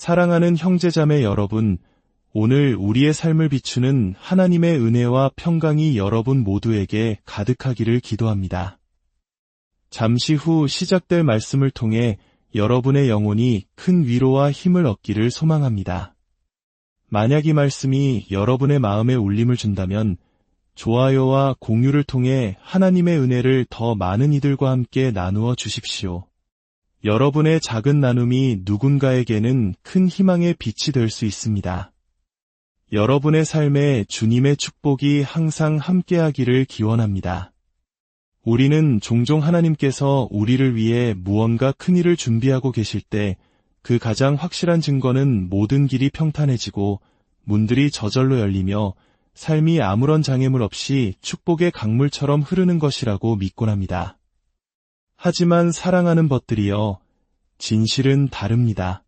사랑하는 형제자매 여러분, 오늘 우리의 삶을 비추는 하나님의 은혜와 평강이 여러분 모두에게 가득하기를 기도합니다. 잠시 후 시작될 말씀을 통해 여러분의 영혼이 큰 위로와 힘을 얻기를 소망합니다. 만약 이 말씀이 여러분의 마음에 울림을 준다면 좋아요와 공유를 통해 하나님의 은혜를 더 많은 이들과 함께 나누어 주십시오. 여러분의 작은 나눔이 누군가에게는 큰 희망의 빛이 될 수 있습니다. 여러분의 삶에 주님의 축복이 항상 함께하기를 기원합니다. 우리는 종종 하나님께서 우리를 위해 무언가 큰일을 준비하고 계실 때 그 가장 확실한 증거는 모든 길이 평탄해지고 문들이 저절로 열리며 삶이 아무런 장애물 없이 축복의 강물처럼 흐르는 것이라고 믿곤 합니다. 하지만 사랑하는 벗들이여, 진실은 다릅니다.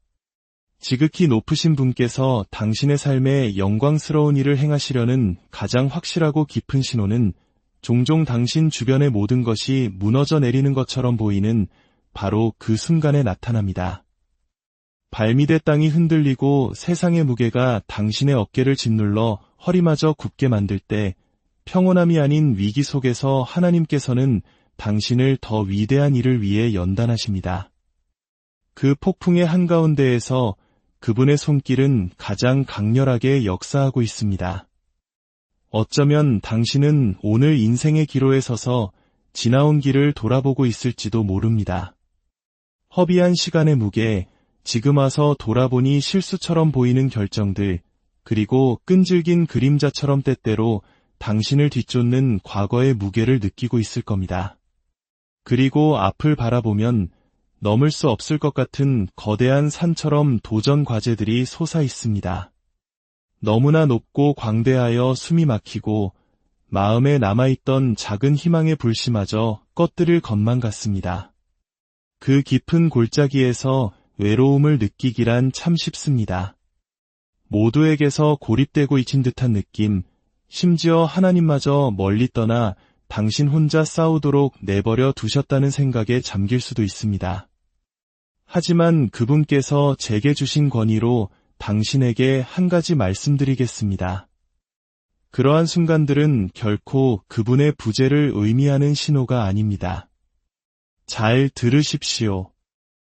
지극히 높으신 분께서 당신의 삶에 영광스러운 일을 행하시려는 가장 확실하고 깊은 신호는 종종 당신 주변의 모든 것이 무너져 내리는 것처럼 보이는 바로 그 순간에 나타납니다. 발밑의 땅이 흔들리고 세상의 무게가 당신의 어깨를 짓눌러 허리마저 굽게 만들 때 평온함이 아닌 위기 속에서 하나님께서는 당신을 더 위대한 일을 위해 연단하십니다. 그 폭풍의 한가운데에서 그분의 손길은 가장 강렬하게 역사하고 있습니다. 어쩌면 당신은 오늘 인생의 기로에 서서 지나온 길을 돌아보고 있을지도 모릅니다. 허비한 시간의 무게, 지금 와서 돌아보니 실수처럼 보이는 결정들, 그리고 끈질긴 그림자처럼 때때로 당신을 뒤쫓는 과거의 무게를 느끼고 있을 겁니다. 그리고 앞을 바라보면 넘을 수 없을 것 같은 거대한 산처럼 도전 과제들이 솟아 있습니다. 너무나 높고 광대하여 숨이 막히고 마음에 남아있던 작은 희망의 불씨마저 꺼뜨릴 것만 같습니다. 그 깊은 골짜기에서 외로움을 느끼기란 참 쉽습니다. 모두에게서 고립되고 있는 듯한 느낌, 심지어 하나님마저 멀리 떠나 당신 혼자 싸우도록 내버려 두셨다는 생각에 잠길 수도 있습니다. 하지만 그분께서 제게 주신 권위로 당신에게 한 가지 말씀드리겠습니다. 그러한 순간들은 결코 그분의 부재를 의미하는 신호가 아닙니다. 잘 들으십시오.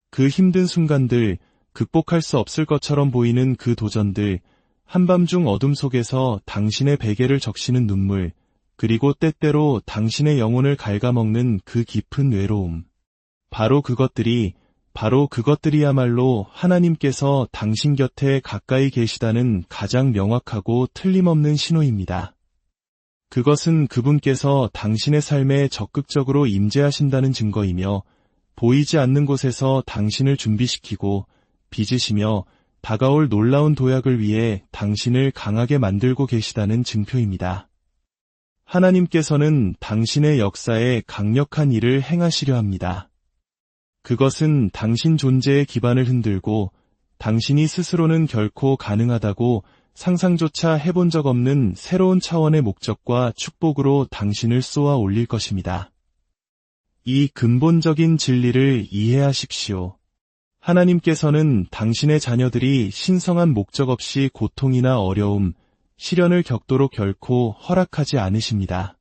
그 힘든 순간들, 극복할 수 없을 것처럼 보이는 그 도전들, 한밤중 어둠 속에서 당신의 베개를 적시는 눈물, 그리고 때때로 당신의 영혼을 갉아먹는 그 깊은 외로움. 바로 그것들이야말로 하나님께서 당신 곁에 가까이 계시다는 가장 명확하고 틀림없는 신호입니다. 그것은 그분께서 당신의 삶에 적극적으로 임재하신다는 증거이며 보이지 않는 곳에서 당신을 준비시키고 빚으시며 다가올 놀라운 도약을 위해 당신을 강하게 만들고 계시다는 증표입니다. 하나님께서는 당신의 역사에 강력한 일을 행하시려 합니다. 그것은 당신 존재의 기반을 흔들고 당신이 스스로는 결코 가능하다고 상상조차 해본 적 없는 새로운 차원의 목적과 축복으로 당신을 쏘아 올릴 것입니다. 이 근본적인 진리를 이해하십시오. 하나님께서는 당신의 자녀들이 신성한 목적 없이 고통이나 어려움, 시련을 겪도록 결코 허락하지 않으십니다.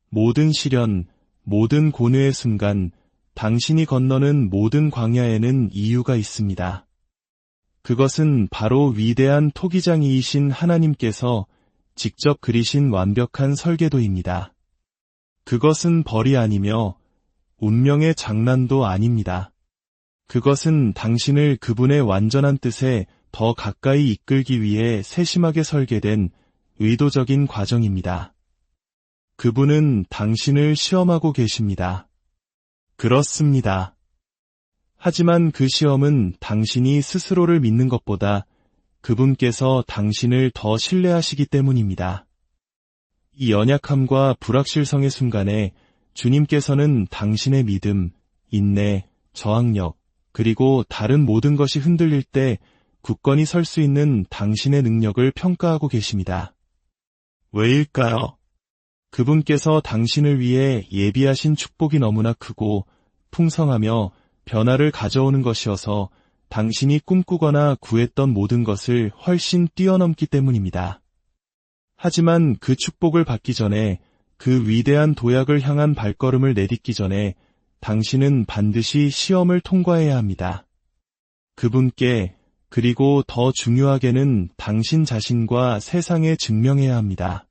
모든 시련, 모든 고뇌의 순간, 당신이 건너는 모든 광야에는 이유가 있습니다. 그것은 바로 위대한 토기장이이신 하나님께서 직접 그리신 완벽한 설계도입니다. 그것은 벌이 아니며 운명의 장난도 아닙니다. 그것은 당신을 그분의 완전한 뜻에 더 가까이 이끌기 위해 세심하게 설계된 의도적인 과정입니다. 그분은 당신을 시험하고 계십니다. 그렇습니다. 하지만 그 시험은 당신이 스스로를 믿는 것보다 그분께서 당신을 더 신뢰하시기 때문입니다. 이 연약함과 불확실성의 순간에 주님께서는 당신의 믿음, 인내, 저항력, 그리고 다른 모든 것이 흔들릴 때 굳건히 설 수 있는 당신의 능력을 평가하고 계십니다. 왜일까요? 그분께서 당신을 위해 예비하신 축복이 너무나 크고 풍성하며 변화를 가져오는 것이어서 당신이 꿈꾸거나 구했던 모든 것을 훨씬 뛰어넘기 때문입니다. 하지만 그 축복을 받기 전에, 그 위대한 도약을 향한 발걸음을 내딛기 전에 당신은 반드시 시험을 통과해야 합니다. 그분께, 그리고 더 중요하게는 당신 자신과 세상에 증명해야 합니다.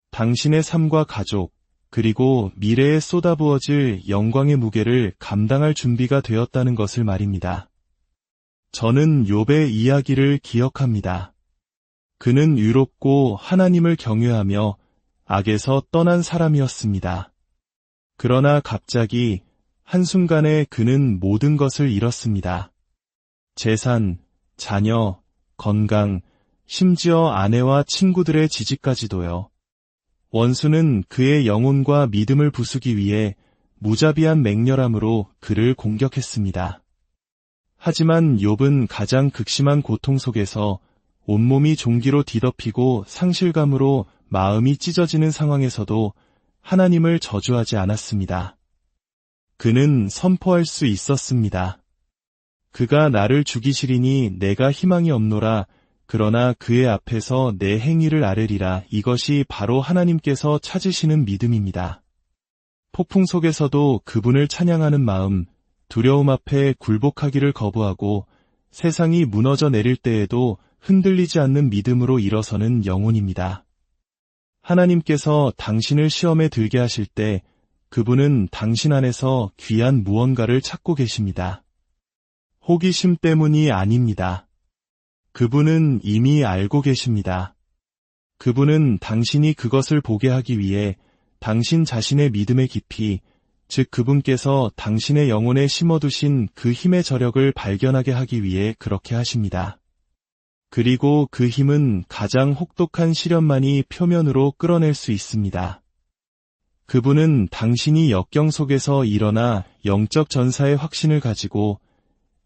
당신의 삶과 가족, 그리고 미래에 쏟아부어질 영광의 무게를 감당할 준비가 되었다는 것을 말입니다. 저는 욥의 이야기를 기억합니다. 그는 의롭고 하나님을 경외하며 악에서 떠난 사람이었습니다. 그러나 갑자기 한순간에 그는 모든 것을 잃었습니다. 재산, 자녀, 건강, 심지어 아내와 친구들의 지지까지도요. 원수는 그의 영혼과 믿음을 부수기 위해 무자비한 맹렬함으로 그를 공격했습니다. 하지만 욥은 가장 극심한 고통 속에서 온몸이 종기로 뒤덮이고 상실감으로 마음이 찢어지는 상황에서도 하나님을 저주하지 않았습니다. 그는 선포할 수 있었습니다. 그가 나를 죽이시리니 내가 희망이 없노라. 그러나 그의 앞에서 내 행위를 아뢰리라. 이것이 바로 하나님께서 찾으시는 믿음입니다. 폭풍 속에서도 그분을 찬양하는 마음, 두려움 앞에 굴복하기를 거부하고 세상이 무너져 내릴 때에도 흔들리지 않는 믿음으로 일어서는 영혼입니다. 하나님께서 당신을 시험에 들게 하실 때 그분은 당신 안에서 귀한 무언가를 찾고 계십니다. 호기심 때문이 아닙니다. 그분은 이미 알고 계십니다. 그분은 당신이 그것을 보게 하기 위해 당신 자신의 믿음의 깊이, 즉 그분께서 당신의 영혼에 심어두신 그 힘의 저력을 발견하게 하기 위해 그렇게 하십니다. 그리고 그 힘은 가장 혹독한 시련만이 표면으로 끌어낼 수 있습니다. 그분은 당신이 역경 속에서 일어나 영적 전사의 확신을 가지고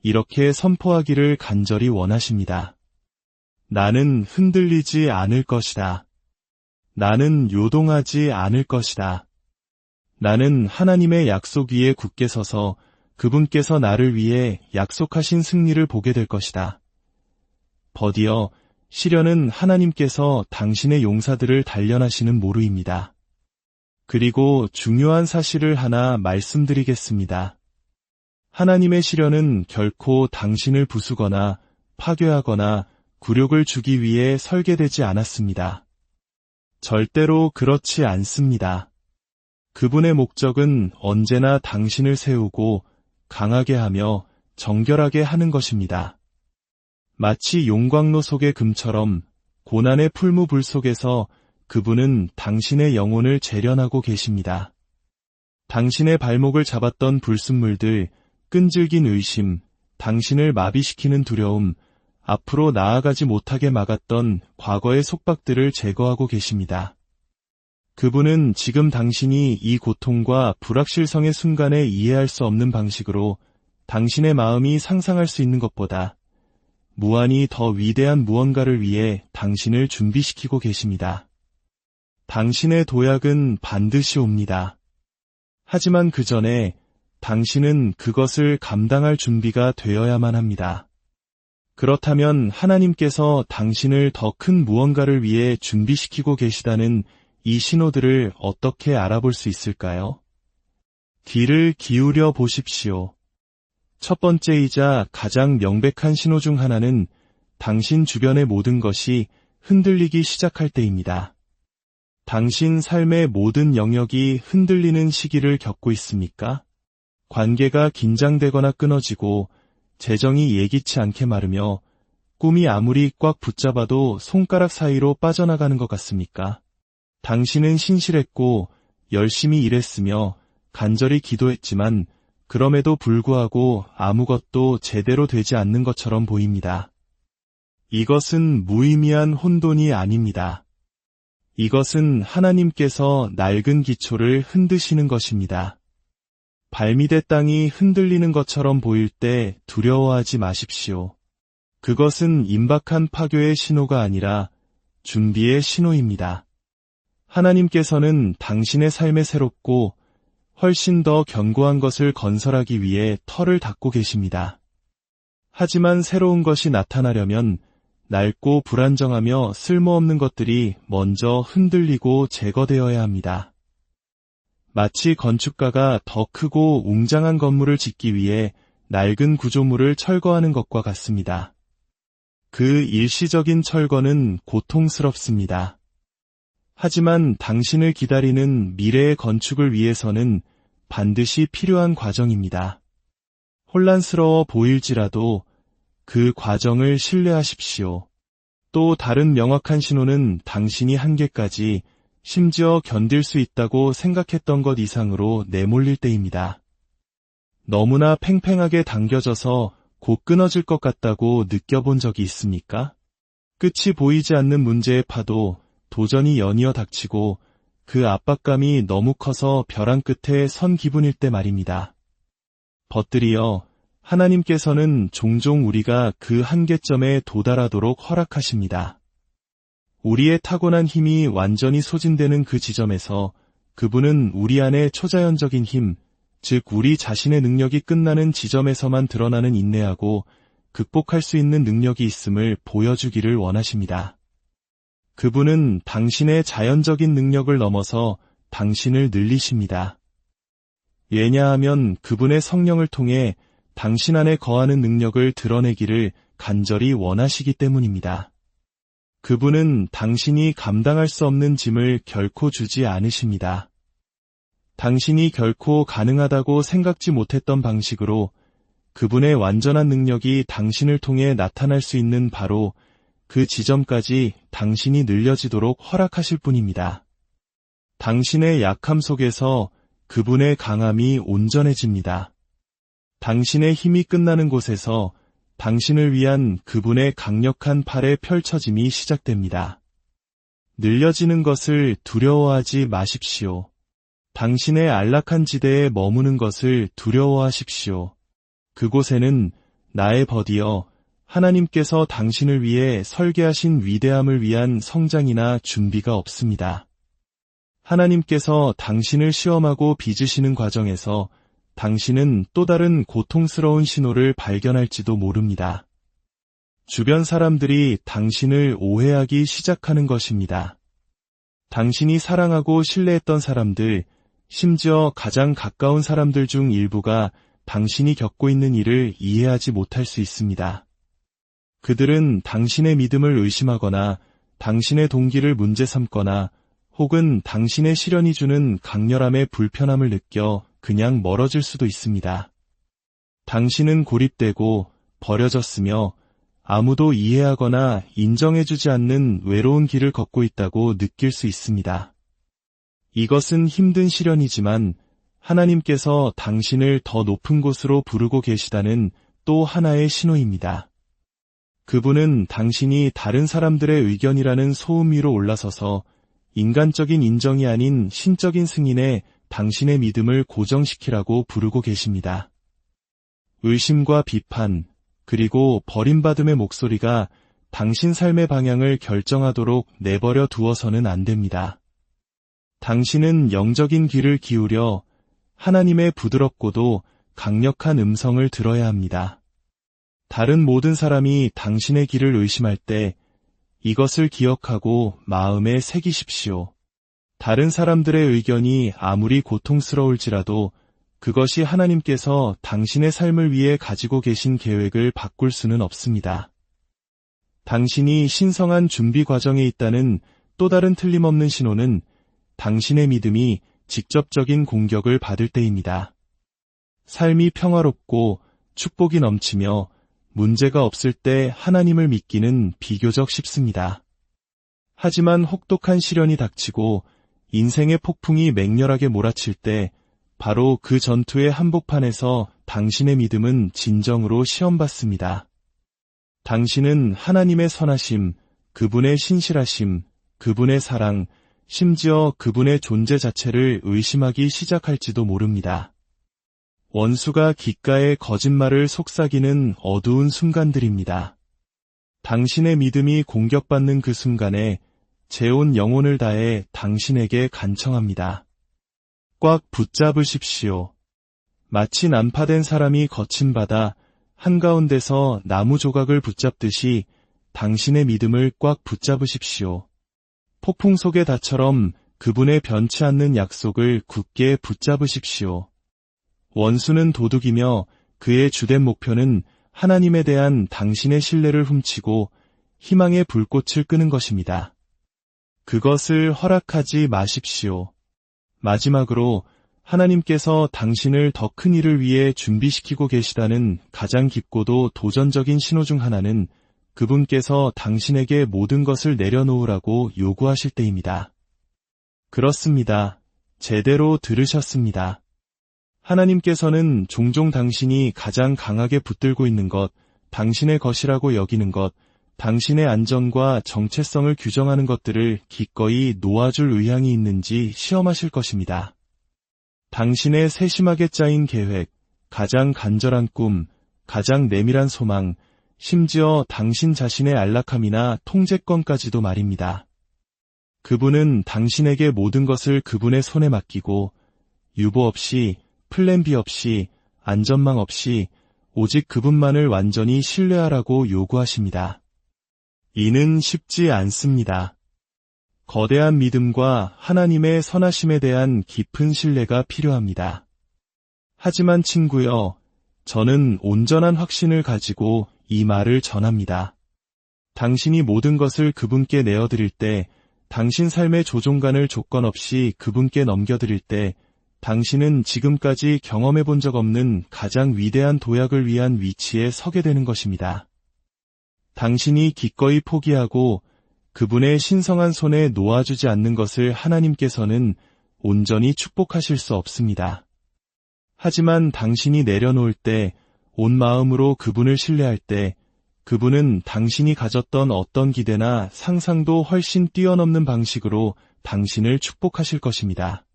이렇게 선포하기를 간절히 원하십니다. 나는 흔들리지 않을 것이다. 나는 요동하지 않을 것이다. 나는 하나님의 약속 위에 굳게 서서 그분께서 나를 위해 약속하신 승리를 보게 될 것이다. 버디어, 시련은 하나님께서 당신의 용사들을 단련하시는 모루입니다. 그리고 중요한 사실을 하나 말씀드리겠습니다. 하나님의 시련은 결코 당신을 부수거나 파괴하거나 굴욕을 주기 위해 설계되지 않았습니다. 절대로 그렇지 않습니다. 그분의 목적은 언제나 당신을 세우고 강하게 하며 정결하게 하는 것입니다. 마치 용광로 속의 금처럼 고난의 풀무불 속에서 그분은 당신의 영혼을 재련하고 계십니다. 당신의 발목을 잡았던 불순물들, 끈질긴 의심, 당신을 마비시키는 두려움, 앞으로 나아가지 못하게 막았던 과거의 속박들을 제거하고 계십니다. 그분은 지금 당신이 이 고통과 불확실성의 순간에 이해할 수 없는 방식으로 당신의 마음이 상상할 수 있는 것보다 무한히 더 위대한 무언가를 위해 당신을 준비시키고 계십니다. 당신의 도약은 반드시 옵니다. 하지만 그 전에 당신은 그것을 감당할 준비가 되어야만 합니다. 그렇다면 하나님께서 당신을 더 큰 무언가를 위해 준비시키고 계시다는 이 신호들을 어떻게 알아볼 수 있을까요? 귀를 기울여 보십시오. 첫 번째이자 가장 명백한 신호 중 하나는 당신 주변의 모든 것이 흔들리기 시작할 때입니다. 당신 삶의 모든 영역이 흔들리는 시기를 겪고 있습니까? 관계가 긴장되거나 끊어지고 재정이 예기치 않게 마르며 꿈이 아무리 꽉 붙잡아도 손가락 사이로 빠져나가는 것 같습니까? 당신은 신실했고 열심히 일했으며 간절히 기도했지만 그럼에도 불구하고 아무것도 제대로 되지 않는 것처럼 보입니다. 이것은 무의미한 혼돈이 아닙니다. 이것은 하나님께서 낡은 기초를 흔드시는 것입니다. 발밑의 땅이 흔들리는 것처럼 보일 때 두려워하지 마십시오. 그것은 임박한 파괴의 신호가 아니라 준비의 신호입니다. 하나님께서는 당신의 삶에 새롭고 훨씬 더 견고한 것을 건설하기 위해 터를 닦고 계십니다. 하지만 새로운 것이 나타나려면 낡고 불안정하며 쓸모없는 것들이 먼저 흔들리고 제거되어야 합니다. 마치 건축가가 더 크고 웅장한 건물을 짓기 위해 낡은 구조물을 철거하는 것과 같습니다. 그 일시적인 철거는 고통스럽습니다. 하지만 당신을 기다리는 미래의 건축을 위해서는 반드시 필요한 과정입니다. 혼란스러워 보일지라도 그 과정을 신뢰하십시오. 또 다른 명확한 신호는 당신이 한계까지, 심지어 견딜 수 있다고 생각했던 것 이상으로 내몰릴 때입니다. 너무나 팽팽하게 당겨져서 곧 끊어질 것 같다고 느껴본 적이 있습니까? 끝이 보이지 않는 문제의 파도, 도전이 연이어 닥치고 그 압박감이 너무 커서 벼랑 끝에 선 기분일 때 말입니다. 벗들이여, 하나님께서는 종종 우리가 그 한계점에 도달하도록 허락하십니다. 우리의 타고난 힘이 완전히 소진되는 그 지점에서 그분은 우리 안의 초자연적인 힘, 즉 우리 자신의 능력이 끝나는 지점에서만 드러나는 인내하고 극복할 수 있는 능력이 있음을 보여주기를 원하십니다. 그분은 당신의 자연적인 능력을 넘어서 당신을 늘리십니다. 왜냐하면 그분의 성령을 통해 당신 안에 거하는 능력을 드러내기를 간절히 원하시기 때문입니다. 그분은 당신이 감당할 수 없는 짐을 결코 주지 않으십니다. 당신이 결코 가능하다고 생각지 못했던 방식으로 그분의 완전한 능력이 당신을 통해 나타날 수 있는 바로 그 지점까지 당신이 늘려지도록 허락하실 뿐입니다. 당신의 약함 속에서 그분의 강함이 온전해집니다. 당신의 힘이 끝나는 곳에서 당신을 위한 그분의 강력한 팔의 펼쳐짐이 시작됩니다. 늘려지는 것을 두려워하지 마십시오. 당신의 안락한 지대에 머무는 것을 두려워하십시오. 그곳에는 나의 벗이여, 하나님께서 당신을 위해 설계하신 위대함을 위한 성장이나 준비가 없습니다. 하나님께서 당신을 시험하고 빚으시는 과정에서 당신은 또 다른 고통스러운 신호를 발견할지도 모릅니다. 주변 사람들이 당신을 오해하기 시작하는 것입니다. 당신이 사랑하고 신뢰했던 사람들, 심지어 가장 가까운 사람들 중 일부가 당신이 겪고 있는 일을 이해하지 못할 수 있습니다. 그들은 당신의 믿음을 의심하거나 당신의 동기를 문제 삼거나 혹은 당신의 시련이 주는 강렬함의 불편함을 느껴 그냥 멀어질 수도 있습니다. 당신은 고립되고 버려졌으며 아무도 이해하거나 인정해주지 않는 외로운 길을 걷고 있다고 느낄 수 있습니다. 이것은 힘든 시련이지만 하나님께서 당신을 더 높은 곳으로 부르고 계시다는 또 하나의 신호입니다. 그분은 당신이 다른 사람들의 의견이라는 소음 위로 올라서서 인간적인 인정이 아닌 신적인 승인에 당신의 믿음을 고정시키라고 부르고 계십니다. 의심과 비판, 그리고 버림받음의 목소리가 당신 삶의 방향을 결정하도록 내버려 두어서는 안 됩니다. 당신은 영적인 귀를 기울여 하나님의 부드럽고도 강력한 음성을 들어야 합니다. 다른 모든 사람이 당신의 길을 의심할 때 이것을 기억하고 마음에 새기십시오. 다른 사람들의 의견이 아무리 고통스러울지라도 그것이 하나님께서 당신의 삶을 위해 가지고 계신 계획을 바꿀 수는 없습니다. 당신이 신성한 준비 과정에 있다는 또 다른 틀림없는 신호는 당신의 믿음이 직접적인 공격을 받을 때입니다. 삶이 평화롭고 축복이 넘치며 문제가 없을 때 하나님을 믿기는 비교적 쉽습니다. 하지만 혹독한 시련이 닥치고 인생의 폭풍이 맹렬하게 몰아칠 때 바로 그 전투의 한복판에서 당신의 믿음은 진정으로 시험받습니다. 당신은 하나님의 선하심, 그분의 신실하심, 그분의 사랑, 심지어 그분의 존재 자체를 의심하기 시작할지도 모릅니다. 원수가 귓가에 거짓말을 속삭이는 어두운 순간들입니다. 당신의 믿음이 공격받는 그 순간에 제 온 영혼을 다해 당신에게 간청합니다. 꽉 붙잡으십시오. 마치 난파된 사람이 거침받아 한가운데서 나무 조각을 붙잡듯이 당신의 믿음을 꽉 붙잡으십시오. 폭풍 속의 닷처럼 그분의 변치 않는 약속을 굳게 붙잡으십시오. 원수는 도둑이며 그의 주된 목표는 하나님에 대한 당신의 신뢰를 훔치고 희망의 불꽃을 끄는 것입니다. 그것을 허락하지 마십시오. 마지막으로 하나님께서 당신을 더 큰 일을 위해 준비시키고 계시다는 가장 깊고도 도전적인 신호 중 하나는 그분께서 당신에게 모든 것을 내려놓으라고 요구하실 때입니다. 그렇습니다. 제대로 들으셨습니다. 하나님께서는 종종 당신이 가장 강하게 붙들고 있는 것, 당신의 것이라고 여기는 것, 당신의 안전과 정체성을 규정하는 것들을 기꺼이 놓아줄 의향이 있는지 시험하실 것입니다. 당신의 세심하게 짜인 계획, 가장 간절한 꿈, 가장 내밀한 소망, 심지어 당신 자신의 안락함이나 통제권까지도 말입니다. 그분은 당신에게 모든 것을 그분의 손에 맡기고 유보 없이, 플랜 B 없이, 안전망 없이 오직 그분만을 완전히 신뢰하라고 요구하십니다. 이는 쉽지 않습니다. 거대한 믿음과 하나님의 선하심에 대한 깊은 신뢰가 필요합니다. 하지만 친구여, 저는 온전한 확신을 가지고 이 말을 전합니다. 당신이 모든 것을 그분께 내어드릴 때, 당신 삶의 조종간을 조건 없이 그분께 넘겨드릴 때, 당신은 지금까지 경험해 본 적 없는 가장 위대한 도약을 위한 위치에 서게 되는 것입니다. 당신이 기꺼이 포기하고 그분의 신성한 손에 놓아주지 않는 것을 하나님께서는 온전히 축복하실 수 없습니다. 하지만 당신이 내려놓을 때, 온 마음으로 그분을 신뢰할 때, 그분은 당신이 가졌던 어떤 기대나 상상도 훨씬 뛰어넘는 방식으로 당신을 축복하실 것입니다.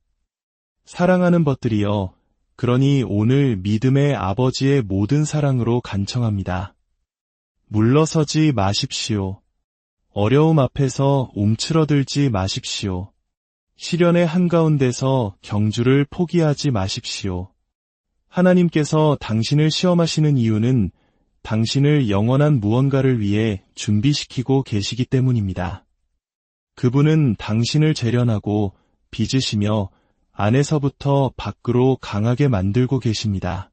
사랑하는 것들이여, 그러니 오늘 믿음의 아버지의 모든 사랑으로 간청합니다. 물러서지 마십시오. 어려움 앞에서 움츠러들지 마십시오. 시련의 한가운데서 경주를 포기하지 마십시오. 하나님께서 당신을 시험하시는 이유는 당신을 영원한 무언가를 위해 준비시키고 계시기 때문입니다. 그분은 당신을 재련하고 빚으시며 안에서부터 밖으로 강하게 만들고 계십니다.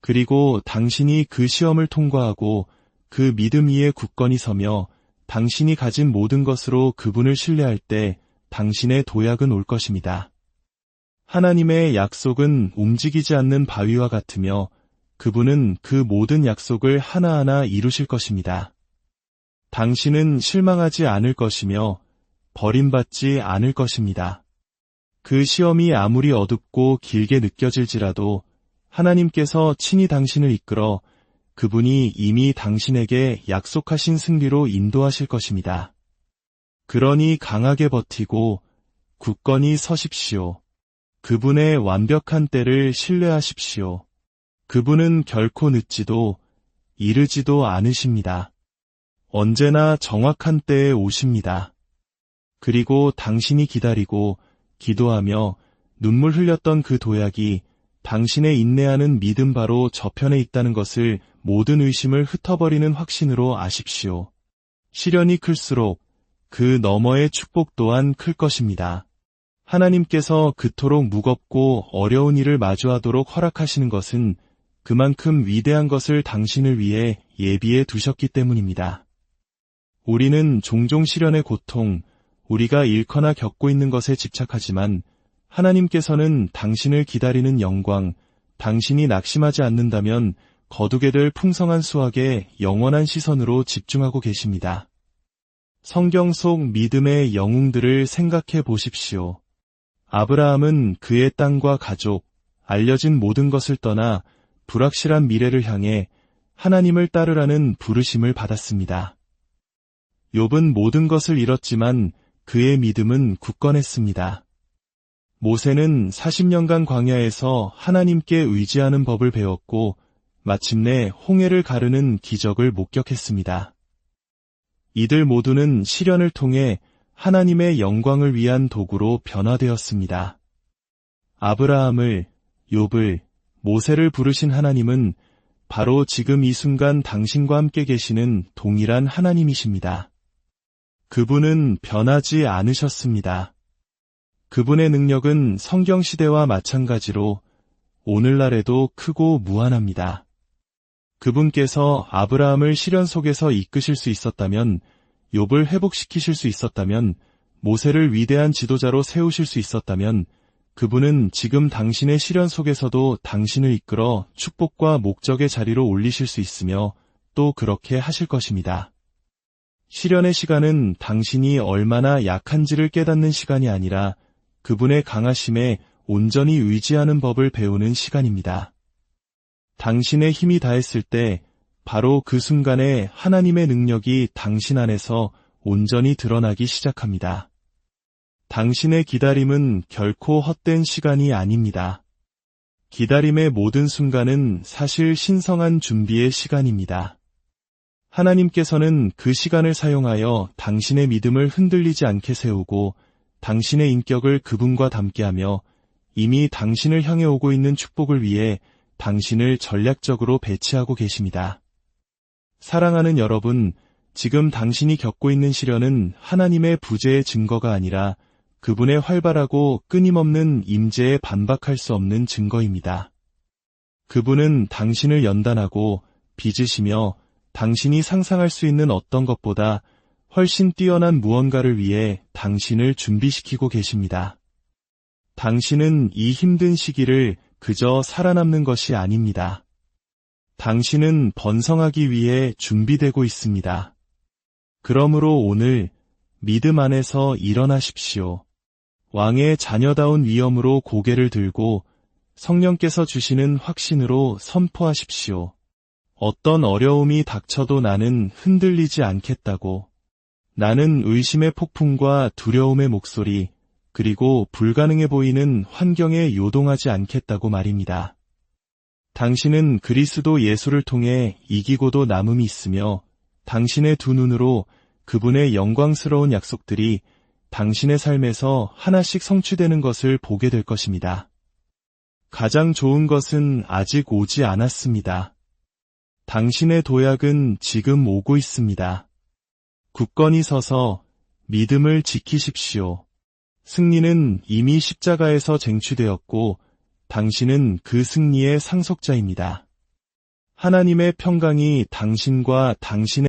그리고 당신이 그 시험을 통과하고 그 믿음 위에 굳건히 서며 당신이 가진 모든 것으로 그분을 신뢰할 때 당신의 도약은 올 것입니다. 하나님의 약속은 움직이지 않는 바위와 같으며 그분은 그 모든 약속을 하나하나 이루실 것입니다. 당신은 실망하지 않을 것이며 버림받지 않을 것입니다. 그 시험이 아무리 어둡고 길게 느껴질지라도 하나님께서 친히 당신을 이끌어 그분이 이미 당신에게 약속하신 승리로 인도하실 것입니다. 그러니 강하게 버티고 굳건히 서십시오. 그분의 완벽한 때를 신뢰하십시오. 그분은 결코 늦지도 이르지도 않으십니다. 언제나 정확한 때에 오십니다. 그리고 당신이 기다리고 기도하며 눈물 흘렸던 그 도약이 당신의 인내하는 믿음 바로 저편에 있다는 것을 모든 의심을 흩어버리는 확신으로 아십시오. 시련이 클수록 그 너머의 축복 또한 클 것입니다. 하나님께서 그토록 무겁고 어려운 일을 마주하도록 허락하시는 것은 그만큼 위대한 것을 당신을 위해 예비해 두셨기 때문입니다. 우리는 종종 시련의 고통, 우리가 잃거나 겪고 있는 것에 집착하지만 하나님께서는 당신을 기다리는 영광, 당신이 낙심하지 않는다면 거두게 될 풍성한 수확에 영원한 시선으로 집중하고 계십니다. 성경 속 믿음의 영웅들을 생각해 보십시오. 아브라함은 그의 땅과 가족, 알려진 모든 것을 떠나 불확실한 미래를 향해 하나님을 따르라는 부르심을 받았습니다. 욥은 모든 것을 잃었지만 그의 믿음은 굳건했습니다. 모세는 40년간 광야에서 하나님께 의지하는 법을 배웠고 마침내 홍해를 가르는 기적을 목격했습니다. 이들 모두는 시련을 통해 하나님의 영광을 위한 도구로 변화되었습니다. 아브라함을, 욥을, 모세를 부르신 하나님은 바로 지금 이 순간 당신과 함께 계시는 동일한 하나님이십니다. 그분은 변하지 않으셨습니다. 그분의 능력은 성경시대와 마찬가지로 오늘날에도 크고 무한합니다. 그분께서 아브라함을 시련 속에서 이끄실 수 있었다면, 욥을 회복시키실 수 있었다면, 모세를 위대한 지도자로 세우실 수 있었다면, 그분은 지금 당신의 시련 속에서도 당신을 이끌어 축복과 목적의 자리로 올리실 수 있으며 또 그렇게 하실 것입니다. 시련의 시간은 당신이 얼마나 약한지를 깨닫는 시간이 아니라 그분의 강하심에 온전히 의지하는 법을 배우는 시간입니다. 당신의 힘이 다했을 때 바로 그 순간에 하나님의 능력이 당신 안에서 온전히 드러나기 시작합니다. 당신의 기다림은 결코 헛된 시간이 아닙니다. 기다림의 모든 순간은 사실 신성한 준비의 시간입니다. 하나님께서는 그 시간을 사용하여 당신의 믿음을 흔들리지 않게 세우고 당신의 인격을 그분과 닮게하며 이미 당신을 향해 오고 있는 축복을 위해 당신을 전략적으로 배치하고 계십니다. 사랑하는 여러분, 지금 당신이 겪고 있는 시련은 하나님의 부재의 증거가 아니라 그분의 활발하고 끊임없는 임재에 반박할 수 없는 증거입니다. 그분은 당신을 연단하고 빚으시며 당신이 상상할 수 있는 어떤 것보다 훨씬 뛰어난 무언가를 위해 당신을 준비시키고 계십니다. 당신은 이 힘든 시기를 그저 살아남는 것이 아닙니다. 당신은 번성하기 위해 준비되고 있습니다. 그러므로 오늘 믿음 안에서 일어나십시오. 왕의 자녀다운 위엄으로 고개를 들고 성령께서 주시는 확신으로 선포하십시오. 어떤 어려움이 닥쳐도 나는 흔들리지 않겠다고. 나는 의심의 폭풍과 두려움의 목소리, 그리고 불가능해 보이는 환경에 요동하지 않겠다고 말입니다. 당신은 그리스도 예수를 통해 이기고도 남음이 있으며 당신의 두 눈으로 그분의 영광스러운 약속들이 당신의 삶에서 하나씩 성취되는 것을 보게 될 것입니다. 가장 좋은 것은 아직 오지 않았습니다. 당신의 도약은 지금 오고 있습니다. 굳건히 서서 믿음을 지키십시오. 승리는 이미 십자가에서 쟁취되었고 당신은 그 승리의 상속자입니다. 하나님의 평강이 당신과 당신의